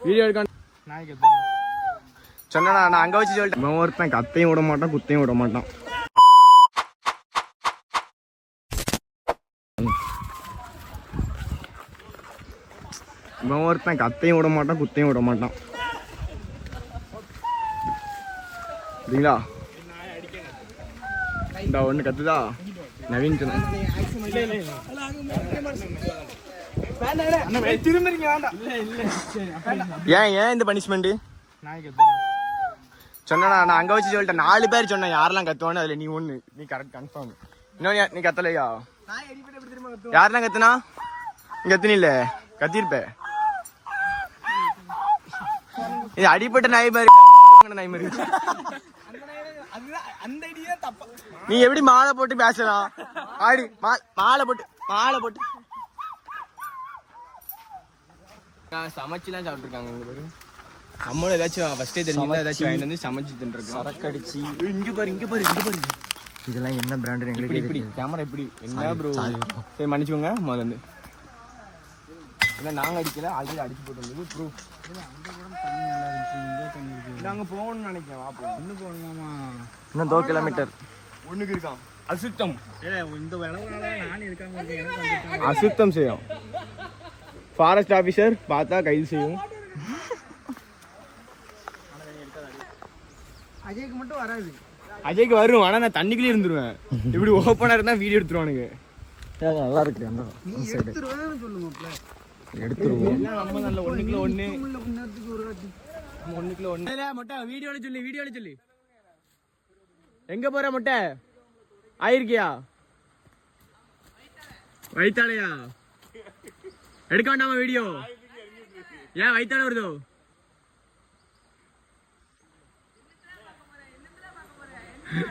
Video எடுக்க சொன்னா நான் அங்க வச்சு சொல்லிட்டேன். ஒருத்தன் கத்தையும் விட மாட்டான், குத்தையும் விட மாட்டான். ஒருத்தன் கத்தையும் விட மாட்டான், குத்தையும் விட மாட்டான். சரிங்களா? இந்த ஒண்ணு கத்துதா நவீன் சொன்ன. ஏன் இந்த பனிஷ்மெண்ட் சொன்னா நான் அங்க வச்சு சொல்லிட்டேன். 4 பேர் சொன்னேன் யாரெல்லாம் கத்துவானு. அதுல நீ ஒண்ணு, நீ கரெக்ட் கன்ஃபார்ம். இன்னொன்னு நீ கத்தலையா? யாரெல்லாம் கத்துனா? நீ கத்துன இல்ல, கத்திருப்ப. இது அடிப்பட்ட நாய் மாதிரி நாய் மாதிரி. நீ எப்படி மாலை போட்டு பேசலாம்? ஆடி மாலை போட்டு சமைச்சுலாம் சாப்பிட்டுருக்காங்க. நம்மளும் ஏதாச்சும் ஃபர்ஸ்டே தெரிஞ்சு ஏதாச்சும் வாங்கிட்டு வந்து சமைச்சு தின்றுருக்கோம். சரக்கடிச்சு இங்க பாரு. இதெல்லாம் என்ன பிராண்ட்? எங்களுக்கு இப்படி கேமரா எப்படி என்ன ப்ரோ? சரி மன்னிச்சுக்கோங்க. முதல்ல இருந்து இல்லை நாங்கள் அடிக்கல, ஆல்ரெடி அடிச்சு போட்டு வந்தது ப்ரூ. நாங்கள் போகணும்னு நினைக்கிறேன். வாப்போம். இன்னும் போகணுமாமா? இன்னும் 2 கிலோமீட்டர் ஒன்றுக்கு இருக்கான். அசுத்தம் இந்த நான் இருக்காங்க. அசுத்தம் செய்யும். ஃபாரஸ்ட் ஆஃபீஸர் பார்த்தா கைது செய்யும். அஜய்க்கு மட்டும் வராது. அஜய்க்கு வரும், ஆனால் நான் தண்ணிக்குள்ளே இருந்துருவேன். இப்படி ஓப்பனாக இருந்தால் வீடியோ எடுத்துருவானுங்க. நல்லா இருக்கு. எடுத்துருவோம். நம்ம நல்ல 1 கிலோ 1 மொட்டை வீடியோல சொல்லி எங்க போற மொட்டை? ஆயிருக்கியா? வயித்தாலையா? எடுக்க வேண்டாமா வீடியோ? ஏன் வயித்தால வருதோ?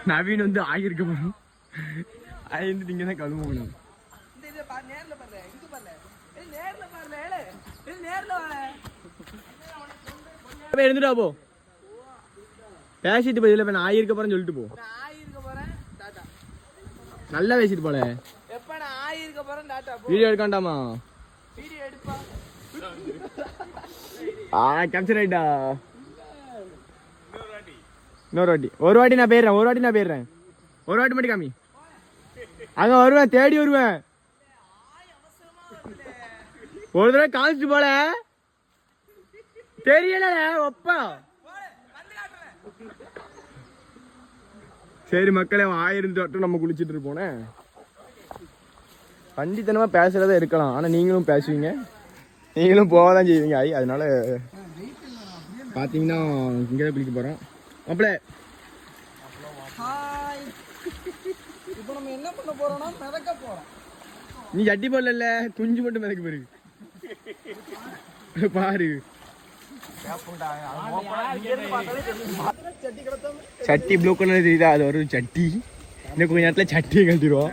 நவீன் வந்து ஆகியிருக்க போறோம். ஆயிருந்து இங்க தான் கழுவணும். இருந்துட்டா போ. பேசிட்டு போய் இதுல ஆயிருக்க போறேன்னு சொல்லிட்டு போ. நல்லா பேசிட்டு போல. வீடியோ எடுக்காண்டாமா? கேப்சர் ஆயிட்டா. இன்னொரு வாட்டி நான் போயிடுறேன். ஒரு வாட்டி மட்டும் காமி. அங்க வருவேன், தேடி வருவேன். ஒரு தடவை காமிச்சிட்டு போல தெரியல ஒப்பா. சரி மக்களே, 1000 தொட்டு நம்ம குளிச்சுட்டு இருப்போனே. பண்டித்தனமா பேசுறதா இருக்கலாம், ஆனா நீங்களும் பேசுவீங்க, நீங்களும் போகதான் செய்வீங்க. அதனால பாத்தீங்கன்னா இங்கதான் குளிக்க போறோம். மாப்பிள்ள இப்போ நம்ம என்ன பண்ண போறோம்னா மிதக்க போறோம். நீ சட்டி போடல, குஞ்சு மட்டும் மிதக்க போயிருக்கு பாரு. சட்டி ப்ளூ கலர் தெரியுதா? அது ஒரு சட்டி. இன்னும் கொஞ்ச நேரத்துல சட்டியை கழட்டிடுவோம்.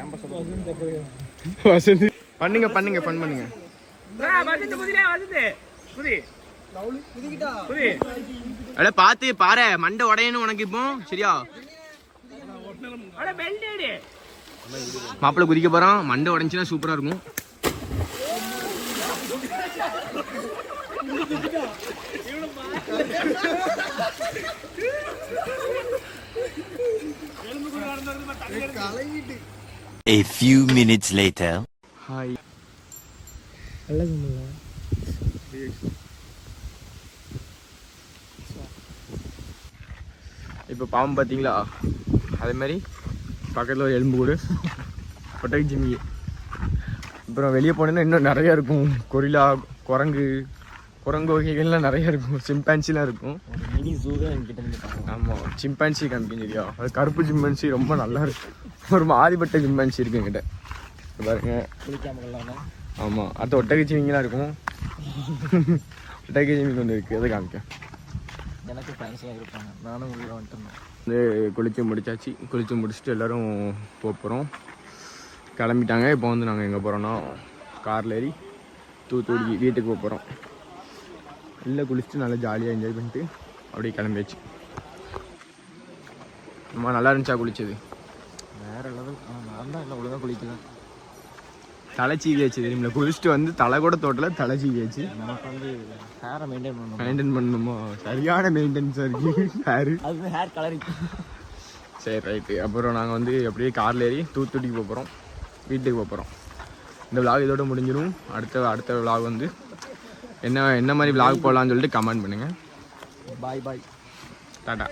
பண்ணுங்க ஃபன் பண்ணுங்க. அட பாத்து பாரு, மண்டை உடையணும் உனக்கு இப்போ. சரியா? மாப்பிள்ள குதிக்க போறான். மண்டை உடைஞ்சுன்னா சூப்பரா இருக்கும். A few minutes later. Hi. இப்போ பாம்பு பார்த்தீங்களா? அதே மாதிரி பக்கத்தில் ஒரு எலும்பு கூடு, கொட்டை ஜிம்மி. அப்புறம் வெளியே போனேன்னா இன்னும் நிறையா இருக்கும். கொரிலா, குரங்கு வகைகள்லாம் நிறையா இருக்கும். சிம்பான்சிலாம் இருக்கும். மினி ஜூ தான் என்கிட்ட. ஆமாம், சிம்பான்சி காமிக்கும். சரியா? அது கருப்பு சிம்பான்சி ரொம்ப நல்லா இருக்கு. ஒரு மாதிரிப்பட்ட சிம்பான்சி இருக்கு என்கிட்ட. பாருங்க. ஆமாம், அடுத்த ஒட்டகை ஜிமிங்கெலாம் இருக்கும். ஒட்டகை ஜிமிக்கு ஒன்று இருக்குது, அதை காமிக்க. எனக்கு ஃப்ரெண்ட்ஸ்லாம் இருப்பாங்க, நானும் உள்ளே வந்துட்டேன். வந்து குளிச்சு முடிச்சுட்டு எல்லோரும் போகிறோம். கிளம்பிட்டாங்க. இப்போ வந்து நாங்கள் எங்கே போகிறோன்னா காரில் ஏறி தூத்துக்குடி வீட்டுக்கு போகிறோம். இல்லை குளிச்சுட்டு நல்லா ஜாலியாக என்ஜாய் பண்ணிட்டு அப்படியே கிளம்பியாச்சு. ரொம்ப நல்லா இருந்துச்சா குளிச்சது? வேறு லெவல். நான் தான் இல்லை ஒழுங்காக குளிக்கலாம். தலை சீவியாச்சு தெரியுமில்ல, குளிச்சுட்டு வந்து தலை கூட தோட்டல தலை சீவியாச்சு. நமக்கு வந்து ஹேரை மெயின்டைன் பண்ணணுமோ, சரியான மெயின்டெனன்ஸாக இருக்கு ஹேரு. அது ஹேர் கலரிங். சரி ரைட்டு. அப்புறம் நாங்கள் வந்து அப்படியே காரில் ஏறி தூத்துக்குடிக்கு போக போகிறோம், வீட்டுக்கு போக போகிறோம். இந்த விலாக் இதோட முடிஞ்சிடும். அடுத்த விலாக் வந்து என்ன மாதிரி விலாக் போடலான்னு சொல்லிட்டு கமெண்ட் பண்ணுங்கள். பாய் பாய், டாடா.